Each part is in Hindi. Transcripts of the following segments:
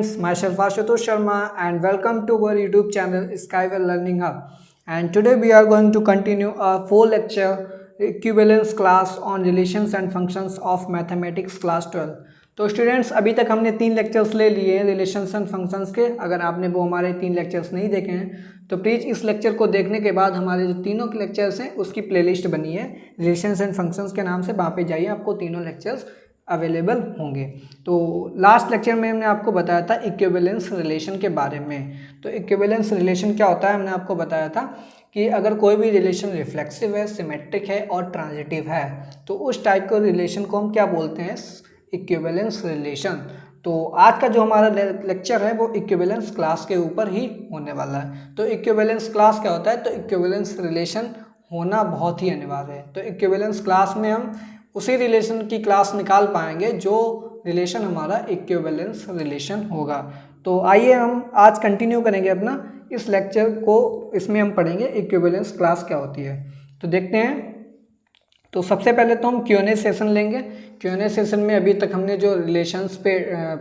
students, myself Ashutosh Sharma and welcome to our YouTube channel Skywell Learning Hub. And today we are going to continue a 4 lecture equivalence class on relations and functions of mathematics class 12. तो स्टूडेंट्स अभी तक हमने 3 लेक्चर्स ले लिए हैं रिलेशंस एंड फंक्शंस के। अगर आपने वो हमारे 3 लेक्चर्स नहीं देखे हैं तो प्लीज़ इस लेक्चर को देखने के बाद हमारे जो तीनों के लेक्चर्स हैं उसकी प्लेलिस्ट बनी है रिलेशंस एंड फंक्शंस के नाम से, वहाँ पे जाइए, आपको तीनों लेक्चर्स अवेलेबल होंगे। तो लास्ट लेक्चर में हमने आपको बताया था इक्विवेलेंस रिलेशन के बारे में। तो इक्विवेलेंस रिलेशन क्या होता है, हमने आपको बताया था कि अगर कोई भी रिलेशन रिफ्लेक्सिव है, सिमेट्रिक है और ट्रांजिटिव है तो उस टाइप के रिलेशन को हम क्या बोलते हैं, इक्विवेलेंस रिलेशन। तो आज का जो हमारा लेक्चर है वो इक्विवेलेंस क्लास के ऊपर ही होने वाला है। तो इक्विवेलेंस क्लास क्या होता है, तो इक्विवेलेंस रिलेशन होना बहुत ही अनिवार्य है। तो इक्विवेलेंस क्लास में हम उसी रिलेशन की क्लास निकाल पाएंगे जो रिलेशन हमारा इक्विवेलेंस रिलेशन होगा। तो आइए हम आज कंटिन्यू करेंगे अपना इस लेक्चर को, इसमें हम पढ़ेंगे इक्विवेलेंस क्लास क्या होती है। तो देखते हैं। तो सबसे पहले तो हम Q&A सेशन लेंगे। Q&A सेशन में अभी तक हमने जो रिलेशंस पे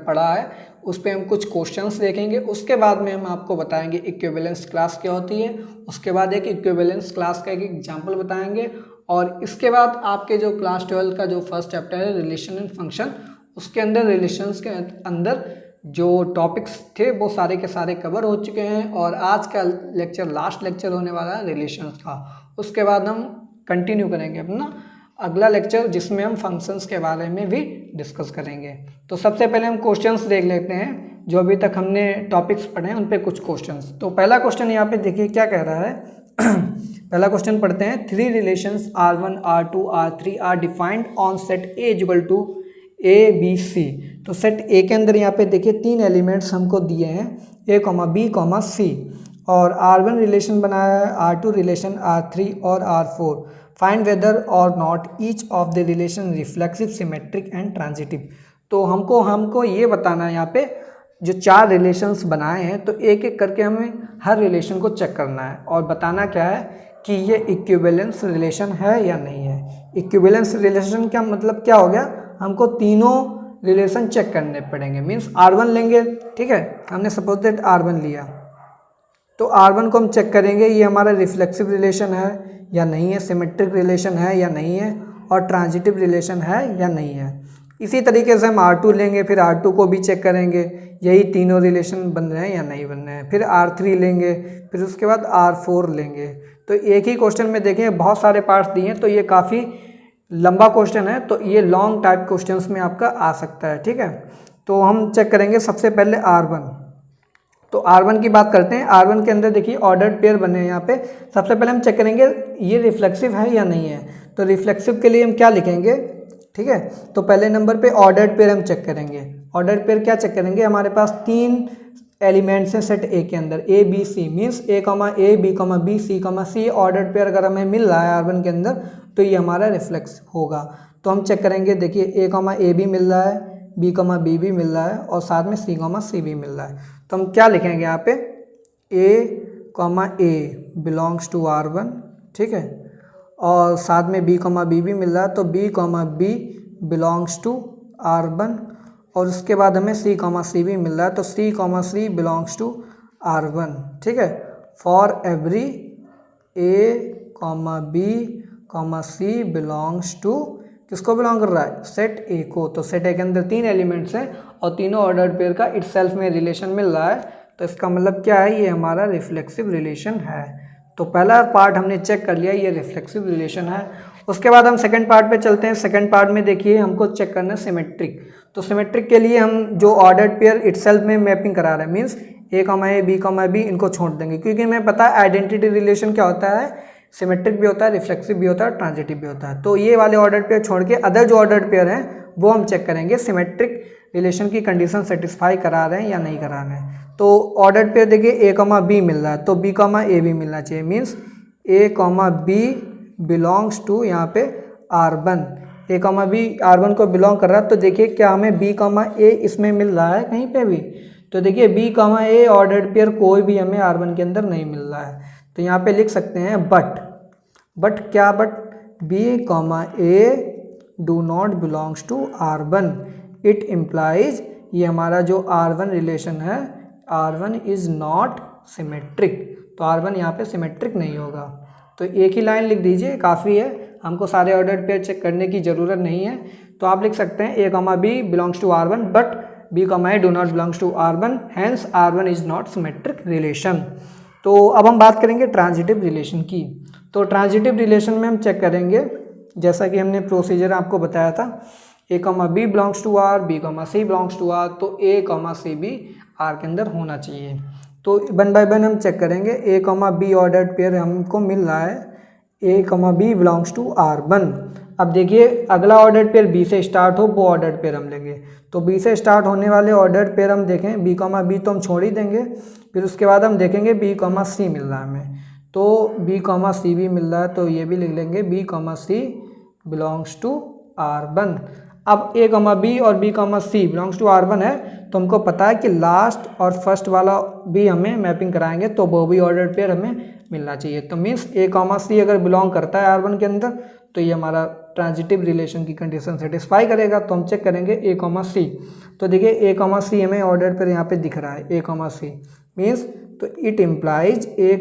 पढ़ा है उस पे हम कुछ क्वेश्चंस देखेंगे। उसके बाद में हम आपको बताएंगे इक्विवेलेंस क्लास क्या होती है। उसके बाद एक इक्विवेलेंस क्लास का एक एग्जांपल बताएंगे और इसके बाद आपके जो क्लास 12 का जो फर्स्ट चैप्टर है रिलेशन एंड फंक्शन, उसके अंदर रिलेशंस के अंदर जो टॉपिक्स थे वो सारे के सारे कवर हो चुके हैं और आज का लेक्चर लास्ट लेक्चर होने वाला है रिलेशंस का। उसके बाद हम कंटिन्यू करेंगे अपना अगला लेक्चर जिसमें हम फंक्शंस के बारे में भी डिस्कस करेंगे। तो सबसे पहले हम क्वेश्चंस देख लेते हैं जो अभी तक हमने टॉपिक्स पढ़े हैं उन पे कुछ क्वेश्चंस। तो पहला क्वेश्चन यहाँ पे देखिए क्या कह रहा है। पहला क्वेश्चन पढ़ते हैं। 3 relations R1, R2, R3 are defined on set A equal to ABC। तो सेट A के अंदर यहाँ पे देखिए 3 एलिमेंट्स हमको दिए हैं A, B, C और R1 रिलेशन बनाया है, R2 रिलेशन, R3 और R4। फाइंड वेदर और not each of the relation reflexive, symmetric and transitive. तो हमको ये बताना है यहाँ पे जो 4 रिलेशंस बनाए हैं तो एक एक करके हमें हर रिलेशन को चेक करना है और बताना क्या है कि ये इक्विवेलेंस रिलेशन है या नहीं है। इक्विवेलेंस रिलेशन का मतलब क्या हो गया, हमको तीनों रिलेशन चेक करने पड़ेंगे। मीन्स R1 लेंगे, ठीक है, हमने सपोज दैट R1 लिया तो R1 को हम चेक करेंगे ये हमारा रिफ्लेक्सिव रिलेशन है या नहीं है, सिमेट्रिक रिलेशन है या नहीं है और ट्रांजिटिव रिलेशन है या नहीं है। इसी तरीके से हम R2 लेंगे, फिर R2 को भी चेक करेंगे यही तीनों रिलेशन बन रहे हैं या नहीं बन रहे हैं। फिर R3 लेंगे, फिर उसके बाद R4 लेंगे। तो एक ही क्वेश्चन में देखें बहुत सारे पार्ट्स दिए हैं तो ये काफ़ी लंबा क्वेश्चन है, तो ये लॉन्ग टाइप क्वेश्चंस में आपका आ सकता है, ठीक है। तो हम चेक करेंगे सबसे पहले R1। तो R1 की बात करते हैं। R1 के अंदर देखिए ऑर्डर्ड पेयर बने हैं यहाँ पे। सबसे पहले हम चेक करेंगे ये रिफ्लेक्सिव है या नहीं है। तो रिफ्लेक्सिव के लिए हम क्या लिखेंगे, ठीक है। तो पहले नंबर पे ऑर्डर्ड पेयर हम चेक करेंगे। ऑर्डर्ड पेयर क्या चेक करेंगे, हमारे पास 3 एलिमेंट्स हैं सेट A के अंदर A, B, C। Means A, A, B, B, C ordered pair अगर हमें मिल रहा है R1 के अंदर तो ये हमारा रिफ्लेक्सिव होगा। तो हम चेक करेंगे, देखिए A भी मिल रहा है, B, B भी मिल रहा है और साथ में C भी मिल रहा है। तो हम क्या लिखेंगे यहाँ पे A बिलोंग्स टू R1, ठीक है, और साथ में B, भी मिल रहा है तो B, बिलोंग्स टू R1 और उसके बाद हमें C भी मिल रहा है तो C बिलोंग्स टू R1, ठीक है। For every A, B, C belongs to, किसको बिलोंग कर रहा है, सेट A को। तो सेट A के अंदर 3 एलिमेंट्स हैं और तीनों ऑर्डर्ड पेयर का इटसेल्फ में रिलेशन मिल रहा है तो इसका मतलब क्या है, ये हमारा रिफ्लेक्सिव रिलेशन है। तो पहला पार्ट हमने चेक कर लिया, ये रिफ्लेक्सिव रिलेशन है। उसके बाद हम सेकंड पार्ट पे चलते हैं। सेकंड पार्ट में देखिए हमको चेक करना है सिमेट्रिक। तो सिमेट्रिक के लिए हम जो ऑर्डर्ड पेयर इटसेल्फ में मैपिंग करा रहे हैं, मीन्स A, B, इनको छोड़ देंगे क्योंकि हमें पता है आइडेंटिटी रिलेशन क्या होता है, सिमेट्रिक भी होता है, रिफ्लेक्सिव भी होता है, ट्रांजिटिव भी होता है। तो ये वाले ऑर्डर्ड पेयर छोड़ के अदर जो ऑर्डर्ड पेयर हैं वो हम चेक करेंगे सिमेट्रिक रिलेशन की कंडीशन सेटिस्फाई करा रहे हैं या नहीं करा रहे हैं। तो ऑर्डर्ड पेयर देखिए A, B मिल रहा है तो B, A भी मिलना चाहिए। Means A, B belongs to यहाँ पे R1। A, B R1 को बिलोंग कर रहा है तो देखिए क्या हमें B, A इसमें मिल रहा है कहीं पे भी। तो देखिए B, A ऑर्डर्ड पेयर कोई भी हमें R1 के अंदर नहीं मिल रहा है। तो यहाँ पे लिख सकते हैं बट क्या, but B, A do not belongs to R1। It implies ये हमारा जो R1 रिलेशन है, R1 इज़ नॉट सिमेट्रिक, तो R1 यहाँ पे सिमेट्रिक नहीं होगा। तो एक ही लाइन लिख दीजिए, काफ़ी है, हमको सारे ऑर्डर्ड पेयर चेक करने की ज़रूरत नहीं है। तो आप लिख सकते हैं A, B belongs to R1 but B, A do not belongs to R1, hence R1 is not symmetric relation. तो अब हम बात करेंगे ट्रांजिटिव रिलेशन की। तो ट्रांजिटिव रिलेशन में हम चेक करेंगे, जैसा कि हमने प्रोसीजर आपको बताया था, A, B belongs to R, B, C belongs to R, तो A, C भी R के अंदर होना चाहिए। तो वन बाय वन हम चेक करेंगे। A, B ऑर्डर्ड पेयर हमको मिल रहा है, A, B belongs to R1। अब देखिए अगला ऑर्डर्ड पेयर B से स्टार्ट हो वो ऑर्डर्ड पेयर हम लेंगे। तो B से स्टार्ट होने वाले ऑर्डर्ड पेयर हम देखें, B, B तो हम छोड़ ही देंगे, फिर उसके बाद हम देखेंगे B, C मिल रहा है हमें, तो B, C भी मिल रहा है, तो ये भी लिख लेंगे B, C belongs to R1। अब A, B और B, C belongs to R1 है, तो हमको पता है कि लास्ट और फर्स्ट वाला भी हमें मैपिंग कराएंगे, तो वो भी ऑर्डर पेयर हमें मिलना चाहिए। तो मीन्स A, C अगर बिलोंग करता है R1 के अंदर, तो ये हमारा ट्रांजिटिव रिलेशन की कंडीशन सेटिस्फाई करेगा। तो हम चेक करेंगे A, C। तो देखिए A, C हमें ऑर्डर पेयर यहाँ पे दिख रहा है, A, C मीन्स, तो it implies A,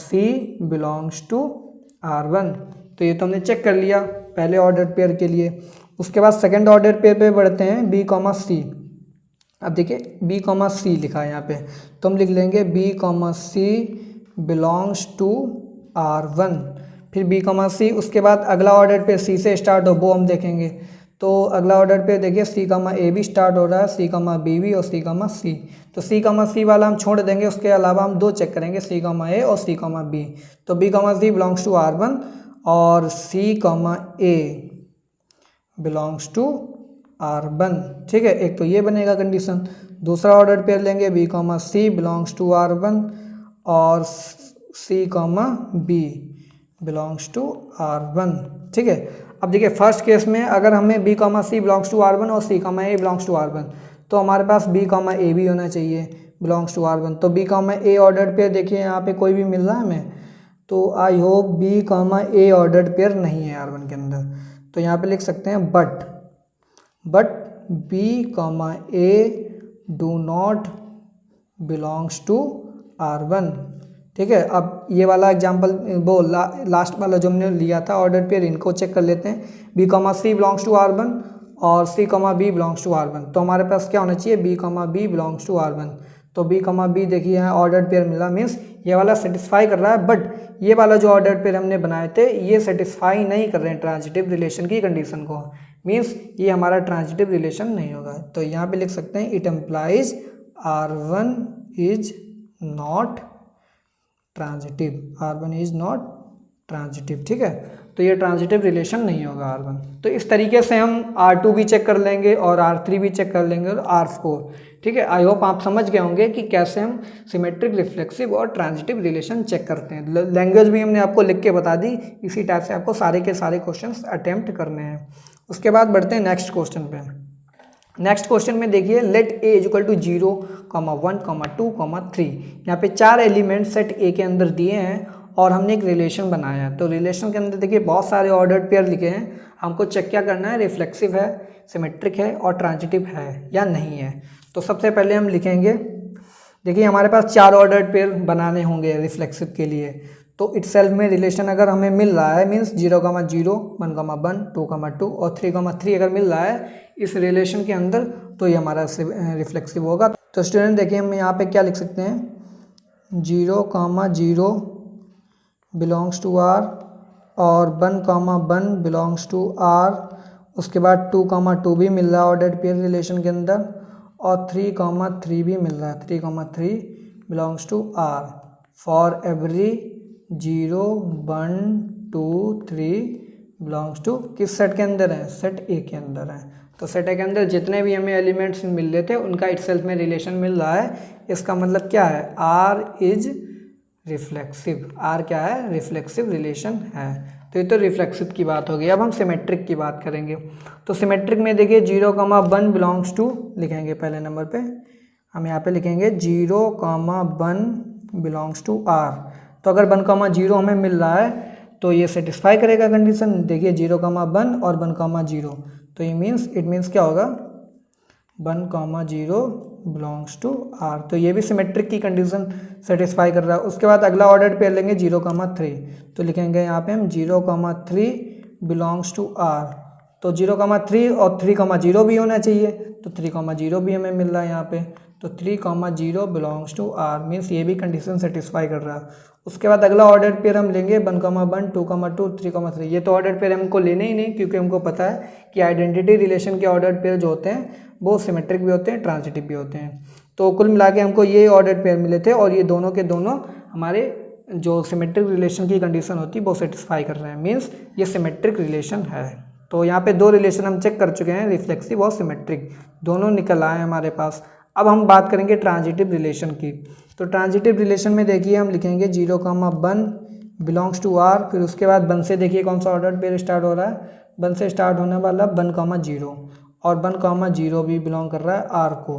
C belongs to R1। तो ये तो हमने चेक कर लिया पहले ऑर्डर पेयर के लिए। उसके बाद सेकंड ऑर्डर पेयर पे बढ़ते हैं, B, C। अब देखिए B, C लिखा है यहाँ पे, तो हम लिख लेंगे B, C belongs to R1। फिर B, C, उसके बाद अगला ऑर्डर पेयर C से स्टार्ट हो वो हम देखेंगे। तो अगला ऑर्डर पे देखिए C, A भी स्टार्ट हो रहा है, C, B भी और C, C। तो C, C वाला हम छोड़ देंगे, उसके अलावा हम दो चेक करेंगे, C, A और C, B। तो B, C belongs to R1 और C, A belongs to R1। ठीक है, एक तो ये बनेगा कंडीशन। दूसरा ऑर्डर पेयर लेंगे B, C belongs to R1 और C, B belongs to R1। ठीक है, अब देखिए फर्स्ट केस में अगर हमें B, C belongs to R1 और C, A belongs to R1, तो हमारे पास B, A भी होना चाहिए बिलोंग्स टू R1। तो B, A ऑर्डर्ड पेयर देखिए यहाँ पे कोई भी मिल रहा है हमें, तो I hope B, A ordered pair नहीं है R1 के अंदर। तो यहाँ पे लिख सकते हैं but B, A do not belongs to R1। ठीक है, अब ये वाला एग्जांपल वो लास्ट वाला जो हमने लिया था ऑर्डर पेयर, इनको चेक कर लेते हैं। B, C belongs to R1 और C, B belongs to R1। तो हमारे पास क्या होना चाहिए, B, B belongs to R1। तो B, B देखिए यहाँ ऑर्डर पेयर मिला, मीन्स ये वाला सेटिस्फाई कर रहा है, बट ये वाला जो ऑर्डर पेयर हमने बनाए थे ये सेटिस्फाई नहीं कर रहे हैं ट्रांजिटिव रिलेशन की कंडीशन को, मीन्स ये हमारा ट्रांजिटिव रिलेशन नहीं होगा। तो यहाँ पे लिख सकते हैं it implies R1 is not transitive, R1 is not transitive. ठीक है, तो ये ट्रांजिटिव रिलेशन नहीं होगा R1। तो इस तरीके से हम R2 भी चेक कर लेंगे और R3 भी चेक कर लेंगे और R4। ठीक है, आई होप आप समझ गए होंगे कि कैसे हम सिमेट्रिक, रिफ्लेक्सिव और ट्रांजिटिव रिलेशन चेक करते हैं। लैंग्वेज भी हमने आपको लिख के बता दी, इसी टाइप से आपको सारे के सारे क्वेश्चंस अटेम्प्ट करने हैं। उसके बाद बढ़ते हैं नेक्स्ट क्वेश्चन पे। नेक्स्ट क्वेश्चन में देखिए let A is equal to 0, 1, 2, 3। यहाँ पे 4 एलिमेंट सेट A के अंदर दिए हैं और हमने एक रिलेशन बनाया है। तो रिलेशन के अंदर देखिए बहुत सारे ऑर्डर्ड पेयर लिखे हैं, हमको चेक क्या करना है, रिफ्लेक्सिव है, सिमेट्रिक है और ट्रांजिटिव है या नहीं है। तो सबसे पहले हम लिखेंगे, देखिए हमारे पास 4 ऑर्डर्ड पेयर बनाने होंगे रिफ्लेक्सिव के लिए। तो इटसेल्फ में रिलेशन अगर हमें मिल रहा है, मीन्स 0, 0, 1, 1, 2, 2 और 3, 3 अगर मिल रहा है इस रिलेशन के अंदर, तो ये हमारा रिफ्लेक्सिव होगा। तो स्टूडेंट देखिए हम यहाँ पे क्या लिख सकते हैं, 0, 0 बिलोंग्स टू R और 1, 1 बिलोंग्स टू R। उसके बाद 2, 2 भी मिल रहा है ऑर्डर्ड पेयर रिलेशन के अंदर और 3, 3 भी मिल रहा है, 3, 3 belongs to R। For every 0, 1, 2, 3 belongs to किस सेट के अंदर है, सेट A के अंदर है। तो सेट A के अंदर जितने भी हमें एलिमेंट्स मिल रहे थे उनका इटसेल्फ में रिलेशन मिल रहा है। इसका मतलब क्या है, R इज रिफ्लेक्सिव, R क्या है, रिफ्लेक्सिव रिलेशन है। तो ये तो रिफ्लेक्सिव की बात होगी। अब हम सिमेट्रिक की बात करेंगे। तो सिमेट्रिक में देखिए 0, 1 बिलोंग्स टू लिखेंगे पहले नंबर पे, हम यहाँ पे लिखेंगे 0, 1 बिलोंग्स टू R। तो अगर 1, 0 हमें मिल रहा है तो ये सेटिस्फाई करेगा कंडीशन। देखिए 0, 1 और 1, 0, तो ये इट मीन्स क्या होगा, 1,0 बिलोंग्स टू आर। तो ये भी सिमेट्रिक की कंडीशन सेटिस्फाई कर रहा है। उसके बाद अगला ऑर्डर पेयर लेंगे 0,3, तो लिखेंगे यहाँ पे हम 0,3 बिलोंग्स टू आर। तो 0,3 और 3,0 भी होना चाहिए, तो 3,0 भी हमें मिल रहा है यहाँ पे। तो 3,0 बिलोंग्स टू आर मीन्स ये भी कंडीशन सेटिस्फाई कर रहा है। उसके बाद अगला ऑर्डर पेयर हम लेंगे 1,1 2,2 3,3। ये तो ऑर्डर पेयर हमको लेने ही नहीं, क्योंकि हमको पता है कि आइडेंटिटी रिलेशन के ऑर्डर पेयर जो होते हैं वो सिमेट्रिक भी होते हैं, ट्रांजिटिव भी होते हैं। तो कुल मिला के हमको ये ऑर्डर पेयर मिले थे, और ये दोनों के दोनों हमारे जो सिमेट्रिक रिलेशन की कंडीशन होती है वो सेटिस्फाई कर रहे हैं, मीन्स ये सिमेट्रिक रिलेशन है। तो यहाँ पे दो रिलेशन हम चेक कर चुके हैं, रिफ्लेक्सिव और सिमेट्रिक, दोनों निकल आए हमारे पास। अब हम बात करेंगे ट्रांजिटिव रिलेशन की। तो ट्रांजिटिव रिलेशन में देखिए हम लिखेंगे 0,1 बिलोंग्स टू आर, फिर उसके बाद 1 से देखिए कौन सा ऑर्डर पेयर स्टार्ट हो रहा है, 1 से स्टार्ट होने वाला 1,0, और 1,0 भी बिलोंग कर रहा है आर को।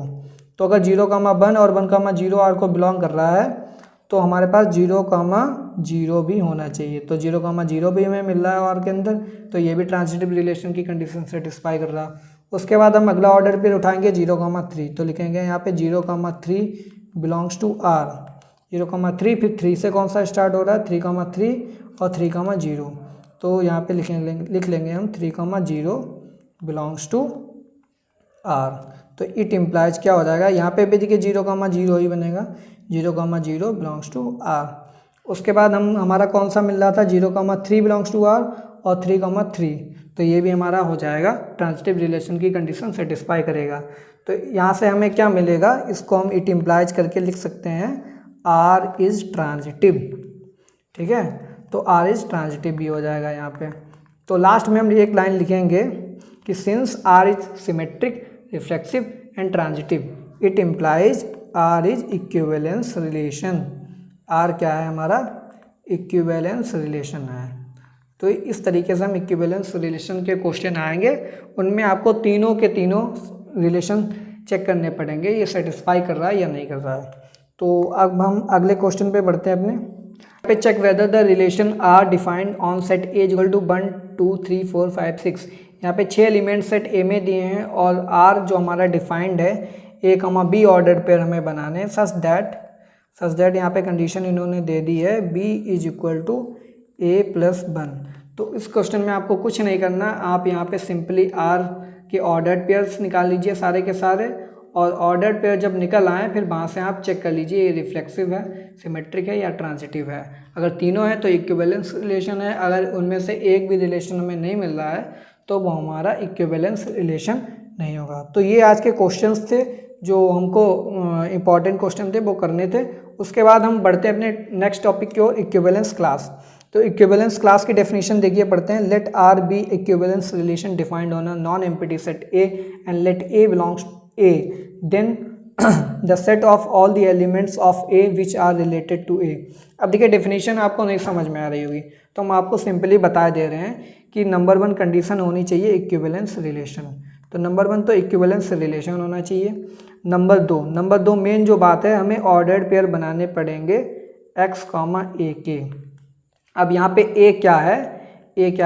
तो अगर 0,1 और 1,0 आर को बिलोंग कर रहा है तो हमारे पास 0,0 भी होना चाहिए। तो 0,0 भी हमें मिल रहा है आर के अंदर, तो ये भी ट्रांजिटिव रिलेशन की कंडीशन सेटिस्फाई कर रहा है। उसके बाद हम अगला ऑर्डर पेयर उठाएंगे 0,3, तो लिखेंगे यहाँ पे 0,3 बिलोंग्स टू आर। 0,3 फिर 3 से कौन सा स्टार्ट हो रहा है, 3,3 और 3,0, तो यहाँ पे लिख लेंगे हम 3,0 बिलोंग्स टू आर। तो इट इम्प्लाइज क्या हो जाएगा, यहाँ पे भी देखिए 0,0 ही बनेगा, 0,0 बिलोंग्स टू आर। उसके बाद हमारा कौन सा मिल रहा था, 0,3 बिलोंग्स टू आर और 3,3, तो ये भी हमारा हो जाएगा, ट्रांजिटिव रिलेशन की कंडीशन सेटिस्फाई करेगा। तो यहाँ से हमें क्या मिलेगा, इसको हम इट इम्प्लाइज करके लिख सकते हैं आर इज़ ट्रांजिटिव। ठीक है, तो आर इज़ ट्रांजिटिव भी हो जाएगा यहाँ पे। तो लास्ट में हम एक लाइन लिखेंगे कि since R is symmetric, reflexive and transitive it implies R is equivalence relation. R क्या है हमारा, इक्विवेलेंस रिलेशन है। तो इस तरीके से हम इक्विवेलेंस रिलेशन के क्वेश्चन आएंगे, उनमें आपको तीनों के तीनों रिलेशन चेक करने पड़ेंगे, ये सेटिस्फाई कर रहा है या नहीं कर रहा है। तो अब हम अगले क्वेश्चन पे बढ़ते हैं अपने पे। Check whether the relation R defined on set A equal to 1 2 3 4 5 6। यहाँ पे 6 एलिमेंट सेट ए में दिए हैं, और आर जो हमारा डिफाइंड है ए कमा बी ऑर्डर पेयर हमें बनाने हैं, सच दैट यहाँ पे कंडीशन इन्होंने दे दी है B is equal to A plus 1। तो इस क्वेश्चन में आपको कुछ नहीं करना, आप यहाँ पे सिंपली आर के ऑर्डर पेयर्स निकाल लीजिए सारे के सारे, और ऑर्डर पेयर जब निकल आए फिर वहाँ से आप चेक कर लीजिए ये रिफ्लेक्सिव है, सिमेट्रिक है या ट्रांजिटिव है। अगर तीनों है तो इक्विवेलेंस रिलेशन है, अगर उनमें से एक भी रिलेशन हमें नहीं मिल रहा है तो वो हमारा इक्विवेलेंस रिलेशन नहीं होगा। तो ये आज के क्वेश्चंस थे जो हमको इम्पॉर्टेंट क्वेश्चन थे वो करने थे। उसके बाद हम बढ़ते हैं अपने नेक्स्ट टॉपिक की ओर, इक्विवेलेंस क्लास। तो इक्विवेलेंस क्लास की डेफिनेशन देखिए पढ़ते हैं। Let R be equivalence relation defined on a non empty set A and let a belongs A, then the set of all the elements of A which are related to a. अब देखिए डेफिनेशन आपको नहीं समझ में आ रही होगी, तो हम आपको सिंपली बता दे रहे हैं कि नंबर 1 कंडीशन होनी चाहिए इक्विवेलेंस रिलेशन। तो नंबर 1 तो इक्विवेलेंस रिलेशन होना चाहिए। नंबर दो मेन जो बात है, हमें ऑर्डर्ड पेयर बनाने पड़ेंगे x, ए के। अब यहाँ पे ए क्या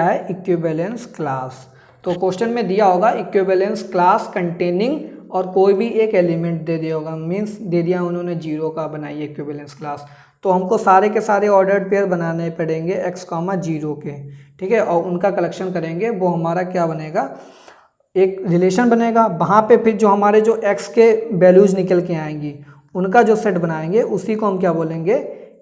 है, इक्विवेलेंस क्लास। तो क्वेश्चन में दिया होगा इक्विवेलेंस क्लास कंटेनिंग, और कोई भी एक एलिमेंट दे दिया होगा, मीन्स दे दिया उन्होंने 0 का बनाई इक्विवेलेंस क्लास। तो हमको सारे के सारे ऑर्डर्ड पेयर बनाने पड़ेंगे x, 0 के, ठीक है, और उनका कलेक्शन करेंगे, वो हमारा क्या बनेगा, एक रिलेशन बनेगा। वहाँ पे फिर जो हमारे जो x के वैल्यूज़ निकल के आएंगी उनका जो सेट बनाएंगे उसी को हम क्या बोलेंगे,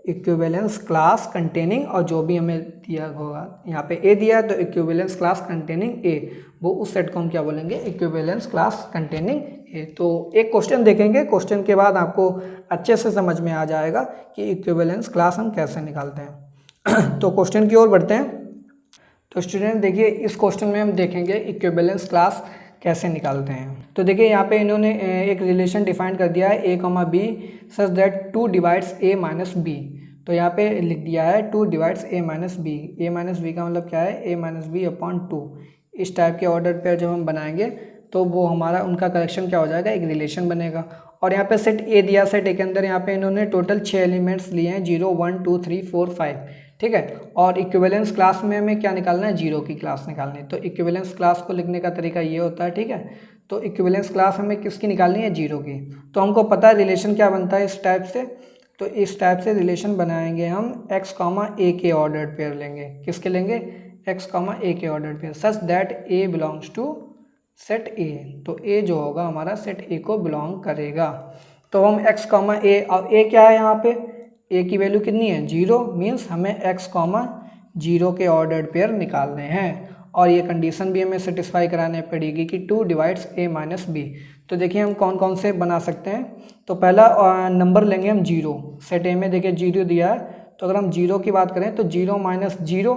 इक्विवेलेंस क्लास कंटेनिंग, और जो भी हमें दिया होगा, यहाँ पे ए दिया है तो इक्विवेलेंस क्लास कंटेनिंग ए, वो उस सेट को हम क्या बोलेंगे, इक्विवेलेंस क्लास कंटेनिंग ए। तो एक क्वेश्चन देखेंगे, क्वेश्चन के बाद आपको अच्छे से समझ में आ जाएगा कि इक्विवेलेंस क्लास हम कैसे निकालते हैं। तो क्वेश्चन की ओर बढ़ते हैं। तो स्टूडेंट देखिए इस क्वेश्चन में हम देखेंगे इक्विवेलेंस क्लास कैसे निकालते हैं। तो देखिए यहाँ पे इन्होंने एक रिलेशन डिफाइन कर दिया है a, b such that 2 divides a minus b। तो यहाँ पे लिख दिया है 2 divides a minus b। a minus b का मतलब क्या है, a माइनस बी अपॉन 2। इस टाइप के ऑर्डर पेयर जब हम बनाएंगे तो वो हमारा उनका कलेक्शन क्या हो जाएगा, एक रिलेशन बनेगा। और यहाँ पे सेट ए दिया, सेट ए के अंदर यहाँ पे इन्होंने टोटल 6 एलिमेंट्स लिए हैं, 0 1 2 3 4 5, ठीक है। और इक्विवेलेंस क्लास में हमें क्या निकालना है, 0 की क्लास निकालनी है। तो इक्विवेलेंस क्लास को लिखने का तरीका ये होता है, ठीक है। तो इक्विवेलेंस क्लास हमें किसकी निकालनी है, जीरो की। तो हमको पता है रिलेशन क्या बनता है इस टाइप से, तो इस टाइप से रिलेशन बनाएंगे हम x, a के ऑर्डर्ड पेयर लेंगे। किसके लेंगे, x, a के ordered pair, such that a belongs to सेट a। तो a जो होगा हमारा सेट a को बिलोंग करेगा। तो हम x, a, अब a क्या है यहाँ पे, a की वैल्यू कितनी है, जीरो, मीन्स हमें x, जीरो के ऑर्डर्ड पेयर निकालने हैं। और ये कंडीशन भी हमें सेटिस्फाई कराने पड़ेगी कि 2 डिवाइड्स a माइनस बी। तो देखिए हम कौन कौन से बना सकते हैं। तो पहला नंबर लेंगे हम जीरो, सेट ए में देखिए जीरो दिया है, तो अगर हम जीरो की बात करें तो जीरो माइनस जीरो,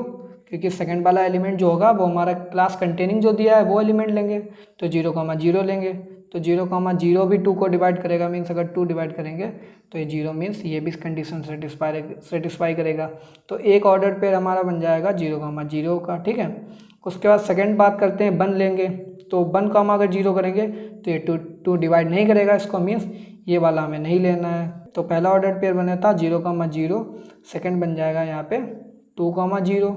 क्योंकि सेकंड वाला एलिमेंट जो होगा वो हमारा क्लास कंटेनिंग जो दिया है वो एलिमेंट लेंगे। तो 0, 0 लेंगे, तो 0, 0 भी 2 को डिवाइड करेगा, मीन्स अगर 2 डिवाइड करेंगे तो ये 0, मीन्स ये भी कंडीशन सेटिस्फाई करेगा। तो एक ऑर्डर पेयर हमारा बन जाएगा 0, 0 का, ठीक है। उसके बाद सेकंड बात करते हैं, 1 लेंगे, तो 1, अगर 0 करेंगे तो ये 2 डिवाइड नहीं करेगा इसको, मीन्स ये वाला हमें नहीं लेना है। तो पहला ऑर्डर पेयर बना था 0, 0, सेकंड बन जाएगा यहाँ पे 2, 0।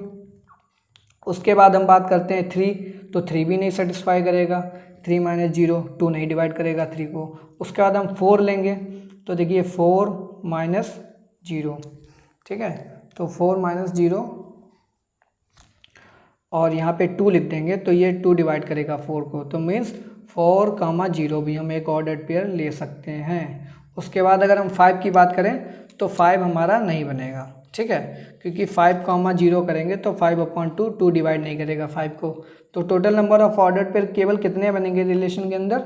उसके बाद हम बात करते हैं 3, तो 3 भी नहीं सेटिस्फाई करेगा, 3 माइनस 0, 2 नहीं डिवाइड करेगा 3 को। उसके बाद हम 4 लेंगे, तो देखिए 4 माइनस 0, ठीक है, तो 4 माइनस 0 और यहाँ पे 2 लिख देंगे, तो ये 2 डिवाइड करेगा 4 को, तो मीन्स 4, 0 भी हम एक ऑर्डर्ड पेयर ले सकते हैं। उसके बाद अगर हम 5 की बात करें तो 5 हमारा नहीं बनेगा, ठीक है, क्योंकि 5, 0 करेंगे तो 5/2, 2 डिवाइड नहीं करेगा 5 को। तो total number of ordered pair केवल कितने बनेंगे रिलेशन के अंदर,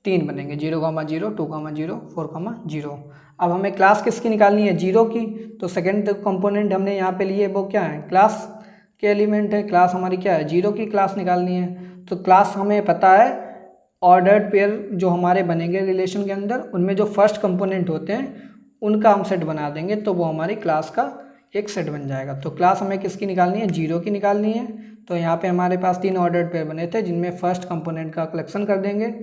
3 बनेंगे, 0, 0, 2, 0, 4, 0। अब हमें क्लास किसकी निकालनी है, जीरो की। तो सेकेंड कंपोनेंट हमने यहाँ पे लिए वो क्या है, क्लास के एलिमेंट है, क्लास हमारी क्या है, जीरो की क्लास निकालनी है। तो क्लास हमें पता है ऑर्डर्ड पेयर जो हमारे बनेंगे रिलेशन के अंदर, उनमें जो फर्स्ट कंपोनेंट होते हैं उनका हम सेट बना देंगे, तो वो हमारी क्लास का एक सेट बन जाएगा। तो क्लास हमें किसकी निकालनी है, जीरो की निकालनी है। तो यहाँ पे हमारे पास 3 ऑर्डर्ड पेयर बने थे, जिनमें फर्स्ट कंपोनेंट का कलेक्शन कर देंगे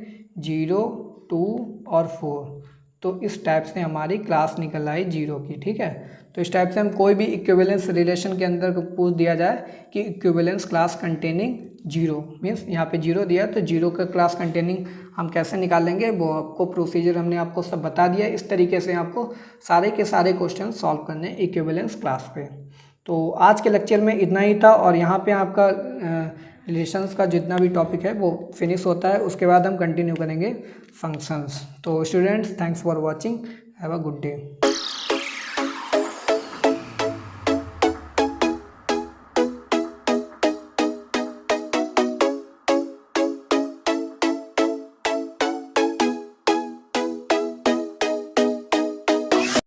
0, 2 और 4। तो इस टाइप से हमारी क्लास निकल आई जीरो की, ठीक है। तो इस टाइप से हम कोई भी इक्विवेलेंस रिलेशन के अंदर पूछ दिया जाए कि equivalence class containing zero, means यहाँ पे जीरो दिया है तो जीरो का क्लास कंटेनिंग हम कैसे निकाल लेंगे, वो आपको प्रोसीजर हमने आपको सब बता दिया। इस तरीके से आपको सारे के सारे क्वेश्चन सॉल्व करने इक्विवेलेंस क्लास पे। तो आज के लेक्चर में इतना ही था, और यहाँ पे आपका रिलेशंस का जितना भी टॉपिक है वो फिनिश होता है। उसके बाद हम कंटिन्यू करेंगे फंक्शंस। तो students, thanks for watching, have a good day.